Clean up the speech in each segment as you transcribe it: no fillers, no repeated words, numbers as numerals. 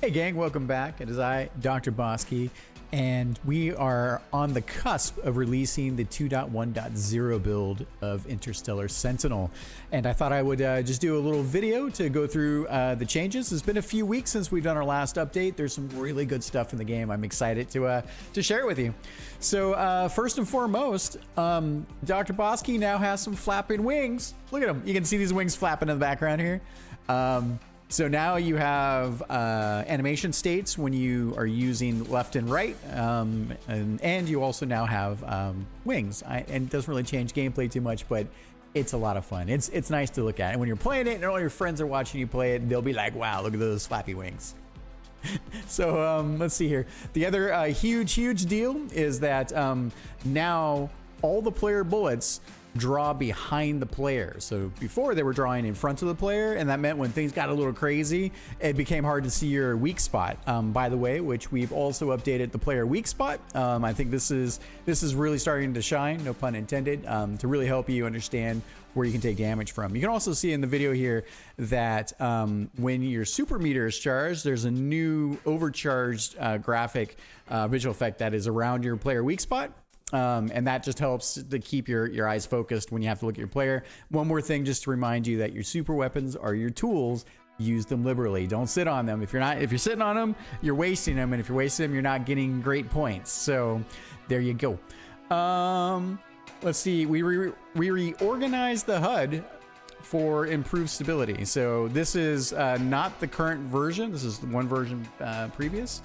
Hey gang, welcome back. It is I, DrBossKey, and we are on the cusp of releasing the 2.1.0 build of Interstellar Sentinel. And I thought I would just do a little video to go through the changes. It's been a few weeks since we've done our last update. There's some really good stuff in the game. I'm excited to share it with you. So first and foremost, DrBossKey now has some flapping wings. Look at them. You can see these wings flapping in the background here. So now you have animation states when you are using left and right, and you also now have wings. And it doesn't really change gameplay too much, but it's a lot of fun. It's nice to look at. And when you're playing it and all your friends are watching you play it, they'll be like, wow, look at those flappy wings. So let's see here. The other huge deal is that now all the player bullets draw behind the player. So before they were drawing in front of the player, and that meant when things got a little crazy, it became hard to see your weak spot. By the way, which we've also updated the player weak spot. I think this is really starting to shine, no pun intended, to really help you understand where you can take damage from. You can also see in the video here that when your super meter is charged, there's a new overcharged graphic visual effect that is around your player weak spot. And that just helps to keep your eyes focused when you have to look at your player. One more thing, just to remind you that your super weapons are your tools. Use them liberally. Don't sit on them. If you're sitting on them, you're wasting them. And if you're wasting them, you're not getting great points. So there you go. Let's see. We reorganized the HUD for improved stability. So this is not the current version. This is the one version previous.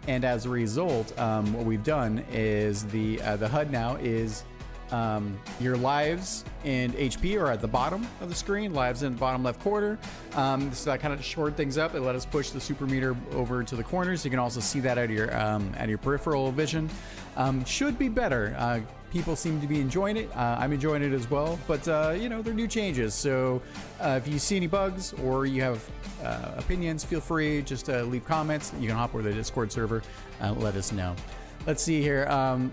And as a result, what we've done is the HUD now is your lives and HP are at the bottom of the screen, lives in the bottom left corner. So that kind of shored things up. It let us push the super meter over to the corners. You can also see that out of your peripheral vision. Should be better. People seem to be enjoying it. I'm enjoying it as well, but you know, they're new changes. So if you see any bugs or you have opinions, feel free just to leave comments. You can hop over the Discord server, let us know. Let's see here.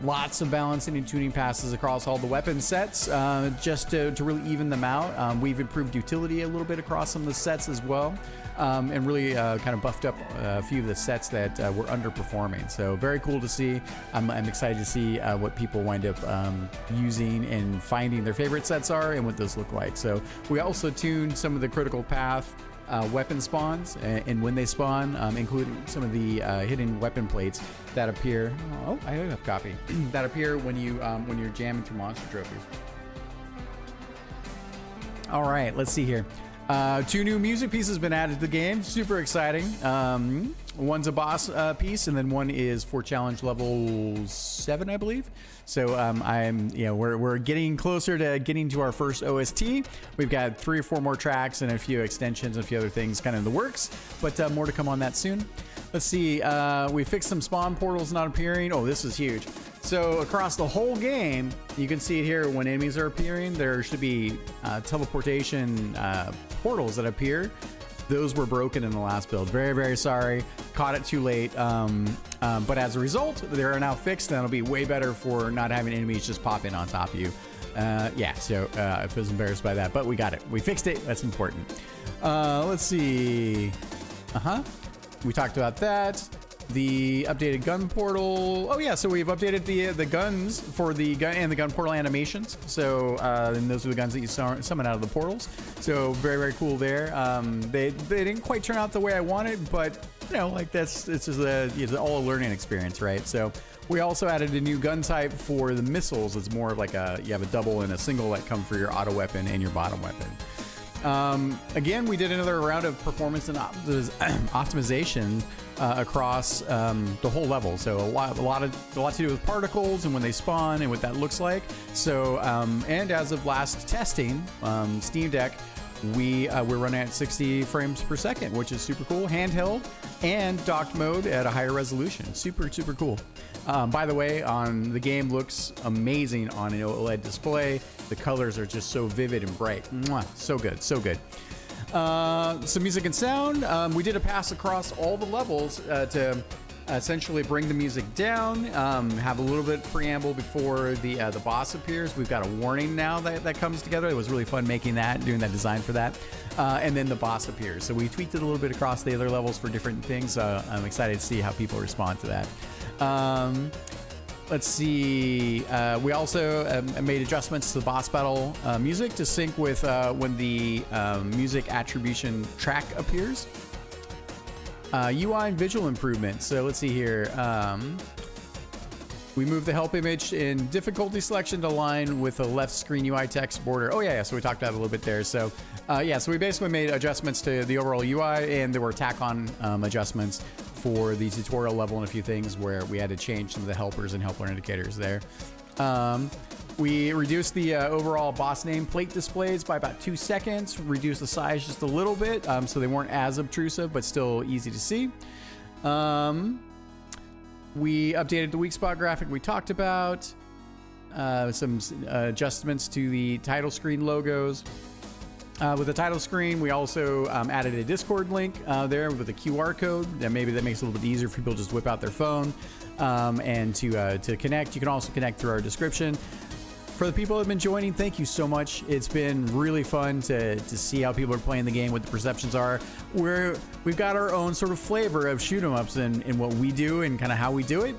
Lots of balancing and tuning passes across all the weapon sets, just to really even them out. We've improved utility a little bit across some of the sets as well, and really kind of buffed up a few of the sets that were underperforming. So very cool to see. I'm excited to see what people wind up using and finding their favorite sets are and what those look like. So we also tuned some of the critical path weapon spawns and when they spawn, including some of the hidden weapon plates that appear. Oh, I have a copy that appear when you're jamming through monster trophies. All right, let's see here. 2 new music pieces been added to the game. Super exciting. One's a boss piece, and then one is for challenge level 7, I believe. So we're getting closer to getting to our first OST. We've got 3 or 4 more tracks and a few extensions and a few other things kind of in the works, but more to come on that soon. Let's see. We fixed some spawn portals not appearing. Oh, this is huge. So across the whole game, you can see it here when enemies are appearing, there should be teleportation portals that appear. Those were broken in the last build. Very sorry. Caught it too late. But as a result, they are now fixed, and it'll be way better for not having enemies just pop in on top of you. Yeah, so I was embarrassed by that, but we got it. We fixed it. That's important. Let's see. We talked about that. The updated gun portal. Oh yeah, so we've updated the guns for the gun and the gun portal animations. So and those are the guns that you summon out of the portals. So very cool there. They didn't quite turn out the way I wanted, but you know, like it's just all a learning experience, right? So we also added a new gun type for the missiles. It's more of like you have a double and a single that come for your auto weapon and your bottom weapon. Again, we did another round of performance and optimization across the whole level. So a lot to do with particles and when they spawn and what that looks like. So and as of last testing, Steam Deck, we're running at 60 frames per second, which is super cool. Handheld and docked mode at a higher resolution. Super cool. By the way, the game looks amazing on an OLED display. The colors are just so vivid and bright. Mwah, so good. Some music and sound. We did a pass across all the levels to essentially bring the music down, have a little bit preamble before the boss appears. We've got a warning now that comes together. It was really fun making that, doing that design for that. And then the boss appears. So we tweaked it a little bit across the other levels for different things. I'm excited to see how people respond to that. Let's see. We also made adjustments to the boss battle music to sync with when the music attribution track appears. UI and visual improvements. So let's see here. We moved the help image in difficulty selection to align with the left screen UI text border. Oh yeah, so we talked about it a little bit there. So so we basically made adjustments to the overall UI, and there were tack-on adjustments for the tutorial level and a few things where we had to change some of the helpers and helper indicators there. We reduced the overall boss name plate displays by about 2 seconds, reduced the size just a little bit so they weren't as obtrusive, but still easy to see. We updated the weak spot graphic we talked about, some adjustments to the title screen logos. With the title screen, we also added a Discord link there with a QR code. And maybe that makes it a little bit easier for people to just whip out their phone and to connect. You can also connect through our description. For the people that have been joining, thank you so much. It's been really fun to see how people are playing the game, what the perceptions are. We've got our own sort of flavor of shoot 'em ups and what we do and kind of how we do it,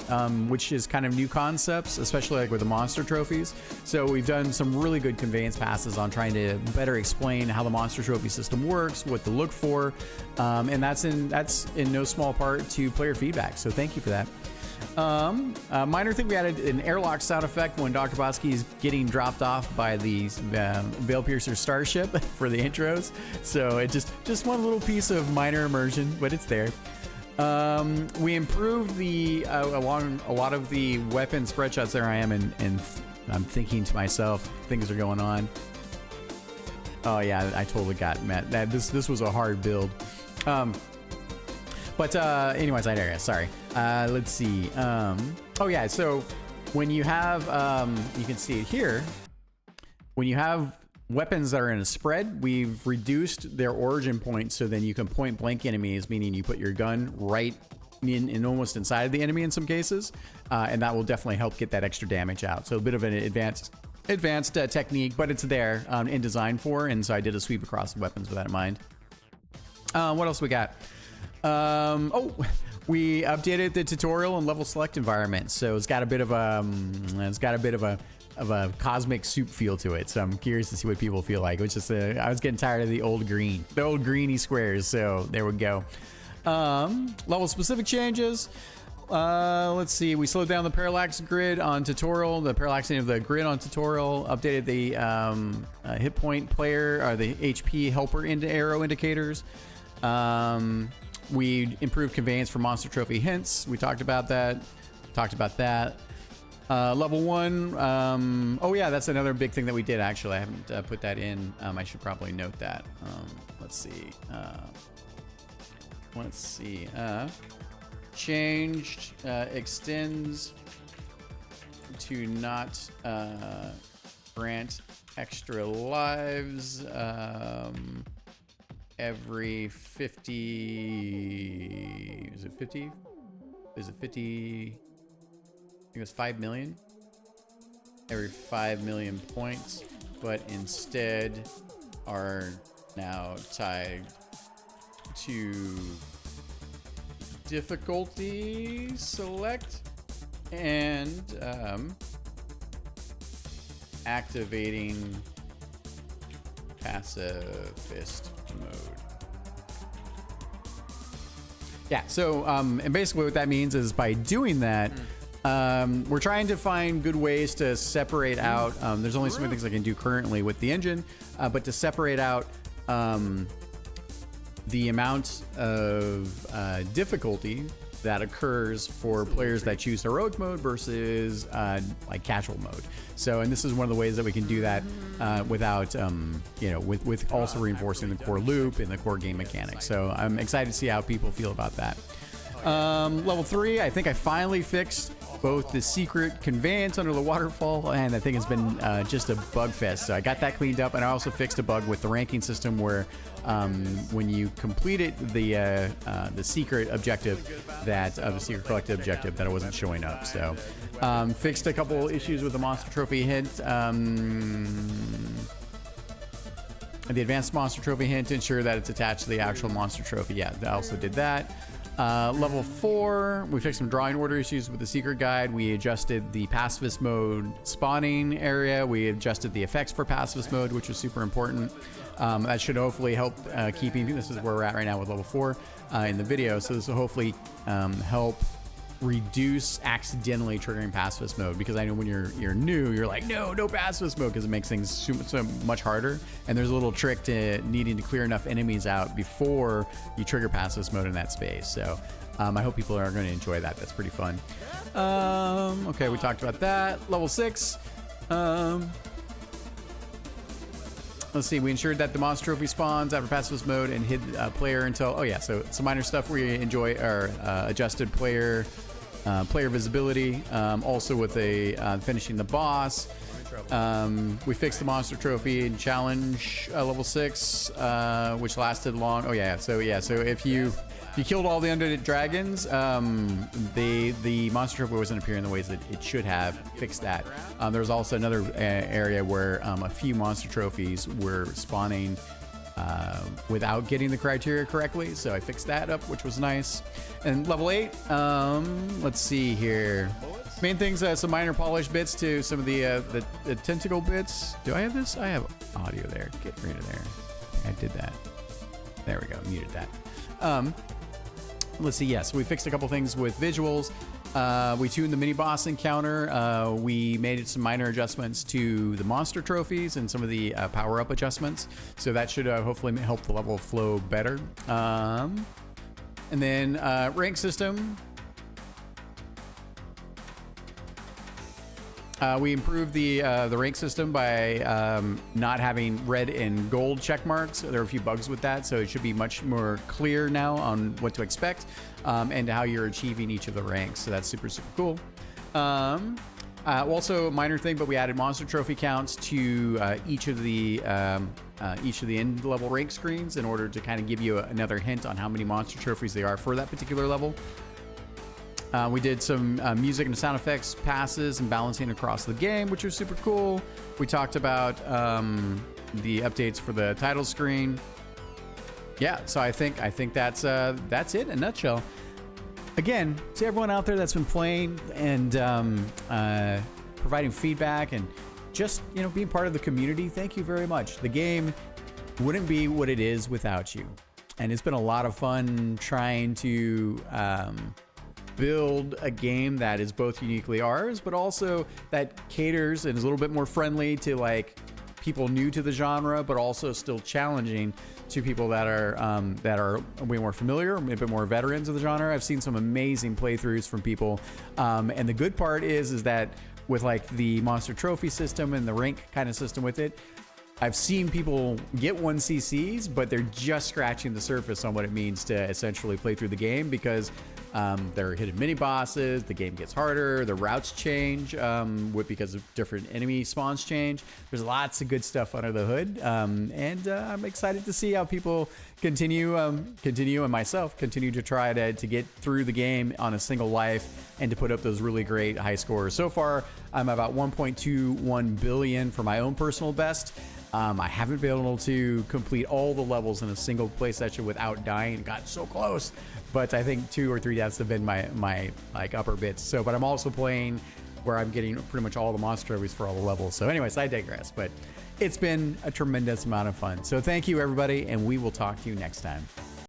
which is kind of new concepts, especially like with the monster trophies. So we've done some really good conveyance passes on trying to better explain how the monster trophy system works, what to look for, and that's in no small part to player feedback. So thank you for that. Minor thing, we added an airlock sound effect when DrBossKey is getting dropped off by the Veil Piercer starship for the intros. So it just one little piece of minor immersion, but it's there. We improved along a lot of the weapon spread shots. There I am, and I'm thinking to myself, things are going on. Oh yeah, I totally got Matt. This was a hard build. But anyways, I digress. Sorry. Let's see. Oh yeah. So when you have, you can see it here. When you have weapons that are in a spread, we've reduced their origin point, so then you can point blank enemies, meaning you put your gun right in almost inside of the enemy in some cases, and that will definitely help get that extra damage out. So a bit of an advanced technique, but it's there in design for, and so I did a sweep across the weapons with that in mind. What else we got? We updated the tutorial and level select environment, so it's got a bit of a cosmic soup feel to it. So I'm curious to see what people feel like. Which is I was getting tired of the old greeny squares. So there we go. Level specific changes. Let's see. We slowed down the parallax grid on tutorial. The parallaxing of the grid on tutorial. Updated the hit point player or the HP helper arrow indicators. We improved conveyance for monster trophy hints. We talked about that. Level 1. Oh yeah, that's another big thing that we did actually. I haven't put that in. I should probably note that. Let's see. Changed extends to not grant extra lives. Every 50, is it 50? Is it 50? I think it was 5 million. Every 5 million points, but instead are now tied to difficulty select and activating pacifist mode. Yeah, so and basically what that means is by doing that, we're trying to find good ways to separate out. There's only so many things I can do currently with the engine, but to separate out the amount of difficulty that occurs for players that choose heroic mode versus like casual mode. So, and this is one of the ways that we can do that without, with also reinforcing the core loop and the core game mechanics. So I'm excited to see how people feel about that. Level 3, I think I finally fixed both the secret conveyance under the waterfall, and that thing has been just a bug fest. So I got that cleaned up, and I also fixed a bug with the ranking system where when you completed the secret objective, the secret collective objective, that it wasn't showing up. So fixed a couple issues with the monster trophy hint. The advanced monster trophy hint to ensure that it's attached to the actual monster trophy. Yeah, I also did that. Level 4, we fixed some drawing order issues with the secret guide. We adjusted the pacifist mode spawning area. We adjusted the effects for pacifist mode, which was super important. That should hopefully help keeping, this is where we're at right now with level 4 in the video. So this will hopefully help reduce accidentally triggering pacifist mode, because I know when you're new, you're like, no pacifist mode, because it makes things so much harder. And there's a little trick to needing to clear enough enemies out before you trigger pacifist mode in that space. So I hope people are going to enjoy that. That's pretty fun. Okay, we talked about that. Level 6. Let's see, we ensured that the monster trophy spawns after pacifist mode and hid player until, oh yeah, so some minor stuff we enjoy are adjusted player visibility, also with finishing the boss. We fixed the monster trophy in challenge level 6, which lasted long. Oh yeah, so if you killed all the undead dragons, the monster trophy wasn't appearing the ways that it should have. Fixed that. There was also another area where a few monster trophies were spawning without getting the criteria correctly, so I fixed that up, which was nice. And level 8, let's see here. Main things, some minor polish bits to some of the tentacle bits. Do I have this? I have audio there. Get rid of there. I did that. There we go. Muted that. Let's see. Yes, we fixed a couple things with visuals. We tuned the mini boss encounter. We made some minor adjustments to the monster trophies and some of the power up adjustments. So that should hopefully help the level flow better. And then rank system. We improved the rank system by not having red and gold check marks. There are a few bugs with that, so it should be much more clear now on what to expect and how you're achieving each of the ranks. So that's super cool. Also, a minor thing, but we added monster trophy counts to each of the end level rank screens in order to kind of give you another hint on how many monster trophies there are for that particular level. We did some music and sound effects passes and balancing across the game, which was super cool. We talked about the updates for the title screen. Yeah, so I think that's it in a nutshell. Again, to everyone out there that's been playing and providing feedback and just being part of the community, thank you very much. The game wouldn't be what it is without you, and it's been a lot of fun trying to build a game that is both uniquely ours, but also that caters and is a little bit more friendly to like people new to the genre, but also still challenging to people that are way more familiar, a bit more veterans of the genre. I've seen some amazing playthroughs from people, and the good part is that with like the monster trophy system and the rank kind of system with it, I've seen people get 1CCs, but they're just scratching the surface on what it means to essentially play through the game, because there are hidden mini bosses, the game gets harder, the routes change because of different enemy spawns change. There's lots of good stuff under the hood, and I'm excited to see how people continue and myself continue to try to get through the game on a single life and to put up those really great high scores. So far, I'm about 1.21 billion for my own personal best. I haven't been able to complete all the levels in a single play session without dying. Got so close, but I think 2 or 3 deaths have been my like upper bits. So, but I'm also playing where I'm getting pretty much all the monster trophies for all the levels. So anyways, I digress, but it's been a tremendous amount of fun. So thank you everybody, and we will talk to you next time.